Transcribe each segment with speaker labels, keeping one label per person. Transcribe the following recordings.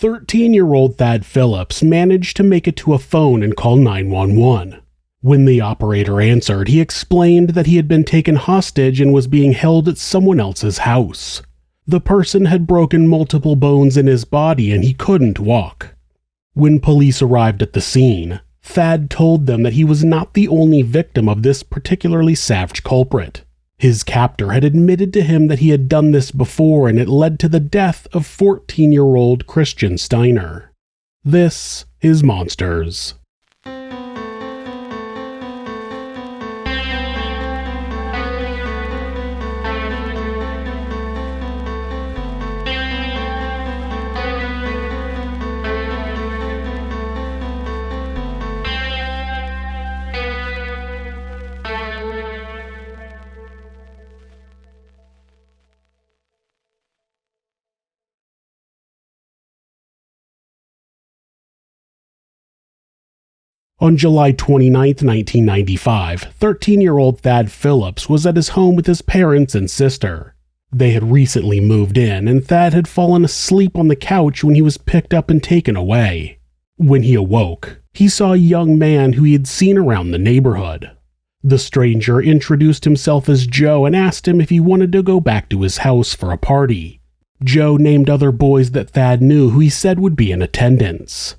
Speaker 1: 13-year-old Thad Phillips managed to make it to a phone and call 911. When the operator answered, he explained that he had been taken hostage and was being held at someone else's house. The person had broken multiple bones in his body and he couldn't walk. When police arrived at the scene, Thad told them that he was not the only victim of this particularly savage culprit. His captor had admitted to him that he had done this before, and it led to the death of 14-year-old Christian Steiner. This is Monsters. On July 29, 1995, 13-year-old Thad Phillips was at his home with his parents and sister. They had recently moved in, and Thad had fallen asleep on the couch when he was picked up and taken away. When he awoke, he saw a young man who he had seen around the neighborhood. The stranger introduced himself as Joe and asked him if he wanted to go back to his house for a party. Joe named other boys that Thad knew who he said would be in attendance.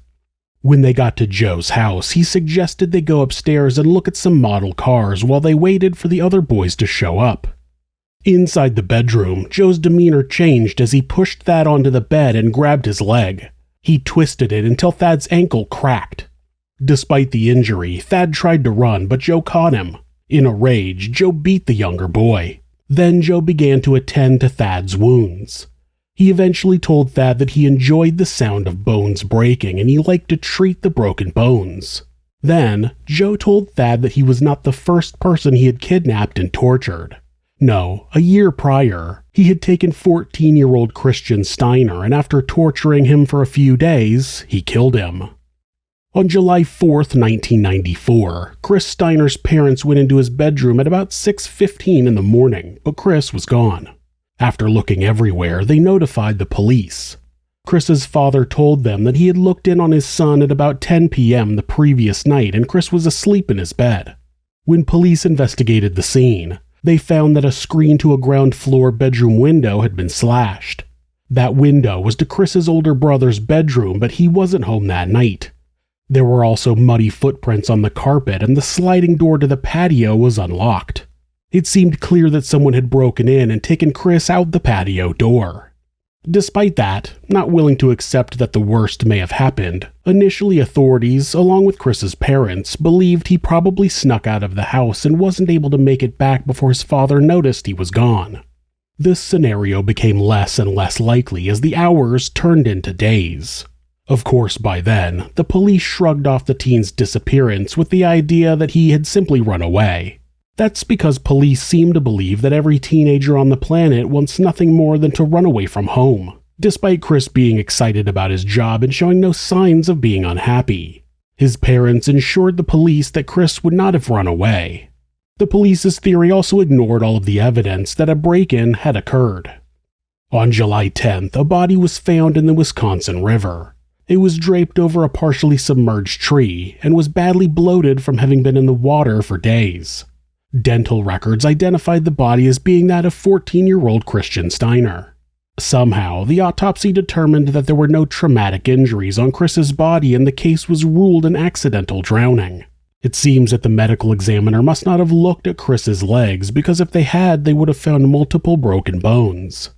Speaker 1: When they got to Joe's house, he suggested they go upstairs and look at some model cars while they waited for the other boys to show up. Inside the bedroom, Joe's demeanor changed as he pushed Thad onto the bed and grabbed his leg. He twisted it until Thad's ankle cracked. Despite the injury, Thad tried to run, but Joe caught him. In a rage, Joe beat the younger boy. Then Joe began to attend to Thad's wounds. He eventually told Thad that he enjoyed the sound of bones breaking and he liked to treat the broken bones. Then, Joe told Thad that he was not the first person he had kidnapped and tortured. No, a year prior, he had taken 14-year-old Christian Steiner, and after torturing him for a few days, he killed him. On July 4th, 1994, Chris Steiner's parents went into his bedroom at about 6:15 in the morning, but Chris was gone. After looking everywhere, they notified the police. Chris's father told them that he had looked in on his son at about 10 p.m. the previous night and Chris was asleep in his bed. When police investigated the scene, they found that a screen to a ground floor bedroom window had been slashed. That window was to Chris's older brother's bedroom, but he wasn't home that night. There were also muddy footprints on the carpet and the sliding door to the patio was unlocked. It seemed clear that someone had broken in and taken Chris out the patio door. Despite that, not willing to accept that the worst may have happened, initially authorities, along with Chris's parents, believed he probably snuck out of the house and wasn't able to make it back before his father noticed he was gone. This scenario became less and less likely as the hours turned into days. Of course, by then, the police shrugged off the teen's disappearance with the idea that he had simply run away. That's because police seem to believe that every teenager on the planet wants nothing more than to run away from home, despite Chris being excited about his job and showing no signs of being unhappy. His parents assured the police that Chris would not have run away. The police's theory also ignored all of the evidence that a break-in had occurred. On July 10th, a body was found in the Wisconsin River. It was draped over a partially submerged tree and was badly bloated from having been in the water for days. Dental records identified the body as being that of 14-year-old Christian Steiner. Somehow, the autopsy determined that there were no traumatic injuries on Chris's body and the case was ruled an accidental drowning. It seems that the medical examiner must not have looked at Chris's legs because if they had, they would have found multiple broken bones.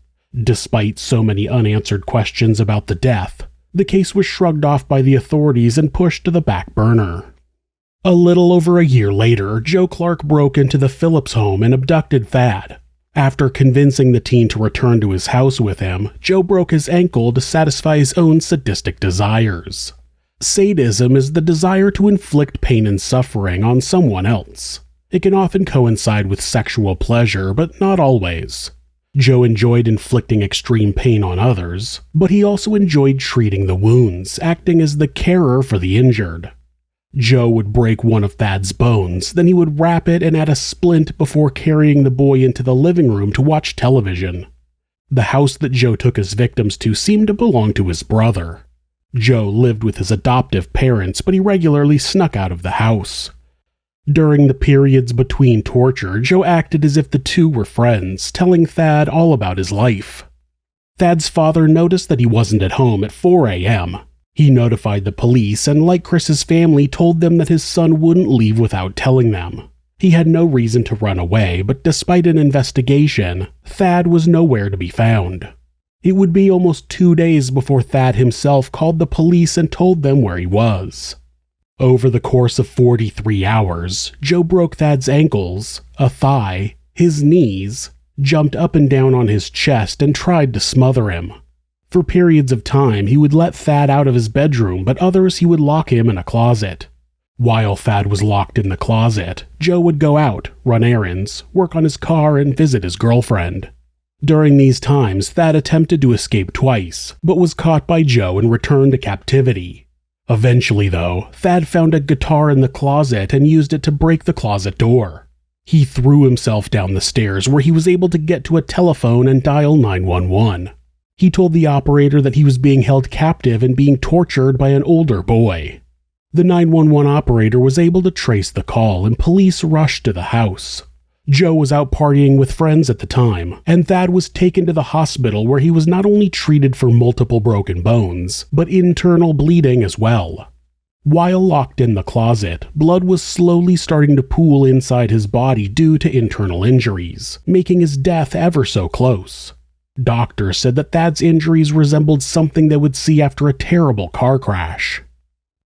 Speaker 1: Despite so many unanswered questions about the death, the case was shrugged off by the authorities and pushed to the back burner. A little over a year later, Joe Clark broke into the Phillips home and abducted Thad. After convincing the teen to return to his house with him, Joe broke his ankle to satisfy his own sadistic desires. Sadism is the desire to inflict pain and suffering on someone else. It can often coincide with sexual pleasure, but not always. Joe enjoyed inflicting extreme pain on others, but he also enjoyed treating the wounds, acting as the carer for the injured. Joe would break one of Thad's bones, then he would wrap it and add a splint before carrying the boy into the living room to watch television. The house that Joe took his victims to seemed to belong to his brother. Joe lived with his adoptive parents, but he regularly snuck out of the house. During the periods between torture, Joe acted as if the two were friends, telling Thad all about his life. Thad's father noticed that he wasn't at home at 4 a.m. He notified the police and, like Chris's family, told them that his son wouldn't leave without telling them. He had no reason to run away, but despite an investigation, Thad was nowhere to be found. It would be almost 2 days before Thad himself called the police and told them where he was. Over the course of 43 hours, Joe broke Thad's ankles, a thigh, his knees, jumped up and down on his chest, and tried to smother him. For periods of time, he would let Thad out of his bedroom, but others he would lock him in a closet. While Thad was locked in the closet, Joe would go out, run errands, work on his car, and visit his girlfriend. During these times, Thad attempted to escape twice, but was caught by Joe and returned to captivity. Eventually, though, Thad found a guitar in the closet and used it to break the closet door. He threw himself down the stairs where he was able to get to a telephone and dial 911. He told the operator that he was being held captive and being tortured by an older boy. The 911 operator was able to trace the call and police rushed to the house. Joe was out partying with friends at the time, and Thad was taken to the hospital where he was not only treated for multiple broken bones, but internal bleeding as well. While locked in the closet, blood was slowly starting to pool inside his body due to internal injuries, making his death ever so close. Doctors said that Thad's injuries resembled something they would see after a terrible car crash.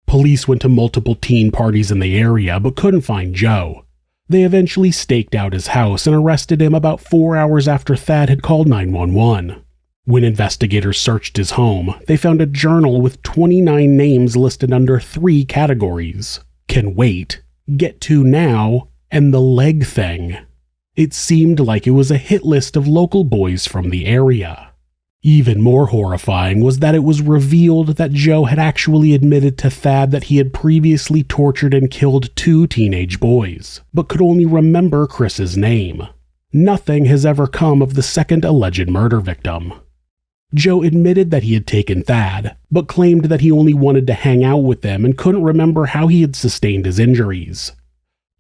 Speaker 1: Police went to multiple teen parties in the area but couldn't find Joe. They eventually staked out his house and arrested him about 4 hours after Thad had called 911. When investigators searched his home, they found a journal with 29 names listed under 3 categories: can wait, get to now, and the leg thing. It seemed like it was a hit list of local boys from the area. Even more horrifying was that it was revealed that Joe had actually admitted to Thad that he had previously tortured and killed 2 teenage boys, but could only remember Chris's name. Nothing has ever come of the second alleged murder victim. Joe admitted that he had taken Thad, but claimed that he only wanted to hang out with them and couldn't remember how he had sustained his injuries.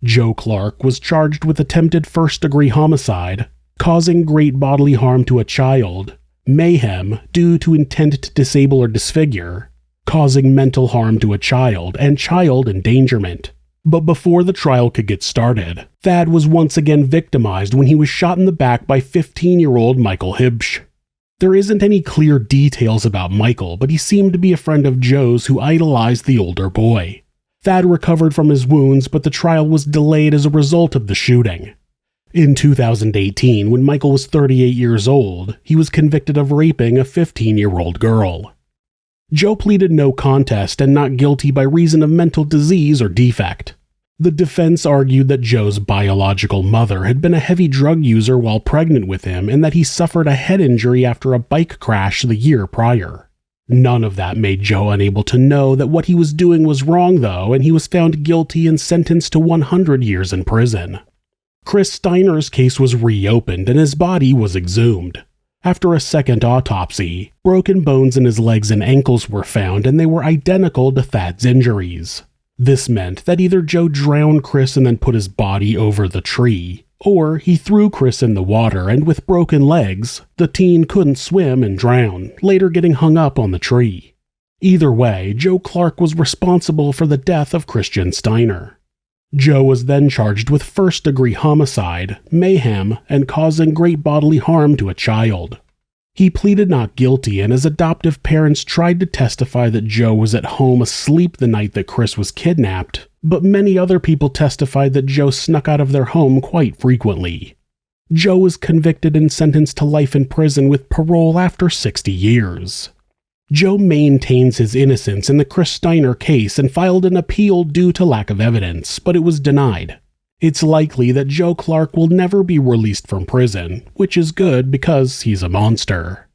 Speaker 1: Joe Clark was charged with attempted first-degree homicide, causing great bodily harm to a child, mayhem due to intent to disable or disfigure, causing mental harm to a child, and child endangerment. But before the trial could get started, Thad was once again victimized when he was shot in the back by 15-year-old Michael Hibsch. There isn't any clear details about Michael, but he seemed to be a friend of Joe's who idolized the older boy. Thad recovered from his wounds, but the trial was delayed as a result of the shooting. In 2018, when Michael was 38 years old, he was convicted of raping a 15-year-old girl. Joe pleaded no contest and not guilty by reason of mental disease or defect. The defense argued that Joe's biological mother had been a heavy drug user while pregnant with him and that he suffered a head injury after a bike crash the year prior. None of that made Joe unable to know that what he was doing was wrong, though, and he was found guilty and sentenced to 100 years in prison. Chris Steiner's case was reopened and his body was exhumed. After a second autopsy, broken bones in his legs and ankles were found and they were identical to Thad's injuries. This meant that either Joe drowned Chris and then put his body over the tree, or he threw Chris in the water and with broken legs, the teen couldn't swim and drowned, later getting hung up on the tree. Either way, Joe Clark was responsible for the death of Christian Steiner. Joe was then charged with first-degree homicide, mayhem, and causing great bodily harm to a child. He pleaded not guilty, and his adoptive parents tried to testify that Joe was at home asleep the night that Chris was kidnapped, but many other people testified that Joe snuck out of their home quite frequently. Joe was convicted and sentenced to life in prison with parole after 60 years. Joe maintains his innocence in the Chris Steiner case and filed an appeal due to lack of evidence, but it was denied. It's likely that Joe Clark will never be released from prison, which is good because he's a monster.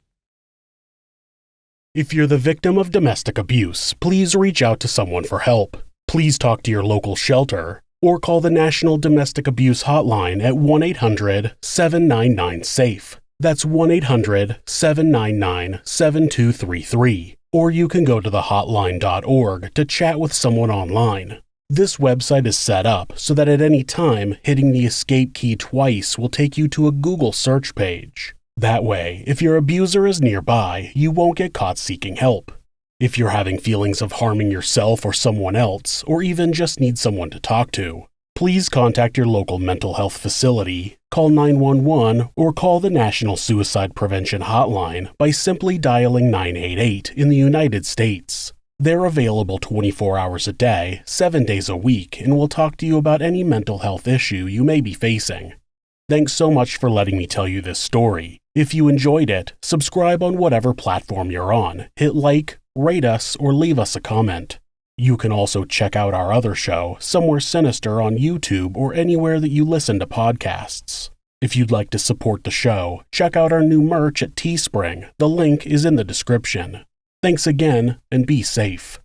Speaker 1: If you're the victim of domestic abuse, please reach out to someone for help. Please talk to your local shelter or call the National Domestic Abuse Hotline at 1-800-799-SAFE. That's 1-800-799-7233. Or you can go to thehotline.org to chat with someone online. This website is set up so that at any time, hitting the escape key twice will take you to a Google search page. That way, if your abuser is nearby, you won't get caught seeking help. If you're having feelings of harming yourself or someone else, or even just need someone to talk to, please contact your local mental health facility, call 911, or call the National Suicide Prevention Hotline by simply dialing 988 in the United States. They're available 24 hours a day, 7 days a week, and will talk to you about any mental health issue you may be facing. Thanks so much for letting me tell you this story. If you enjoyed it, subscribe on whatever platform you're on, hit like, rate us, or leave us a comment. You can also check out our other show, Somewhere Sinister, on YouTube or anywhere that you listen to podcasts. If you'd like to support the show, check out our new merch at Teespring. The link is in the description. Thanks again, and be safe.